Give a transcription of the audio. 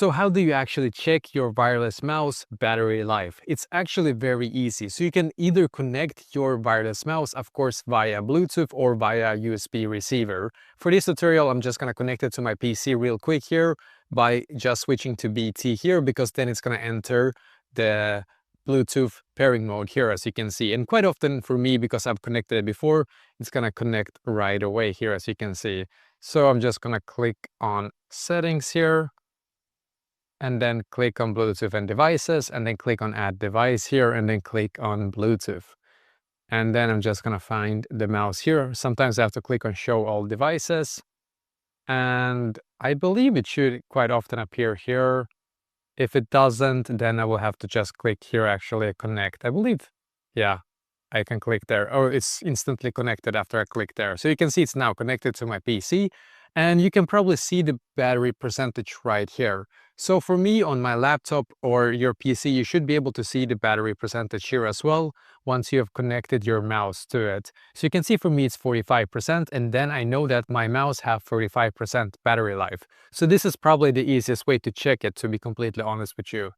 So how do you actually check your wireless mouse battery life? It's actually very easy. So you can either connect your wireless mouse, of course, via Bluetooth or via USB receiver. For this tutorial, I'm just going to connect it to my PC real quick here by just switching to BT here, because then it's going to enter the Bluetooth pairing mode here, as you can see. And quite often for me, because I've connected it before, it's going to connect right away here, as you can see. So I'm just going to click on settings here, and then click on Bluetooth and devices, and then click on add device here, and then click on Bluetooth. And then I'm just gonna find the mouse here. Sometimes I have to click on show all devices, and I believe it should quite often appear here. If it doesn't, then I will have to just click here, actually connect. I believe, yeah, I can click there, or it's instantly connected after I click there. So you can see it's now connected to my PC, and you can probably see the battery percentage right here. So for me, on my laptop or your PC, you should be able to see the battery percentage here as well once you have connected your mouse to it. So you can see for me it's 45%, and then I know that my mouse have 45% battery life. So this is probably the easiest way to check it, to be completely honest with you.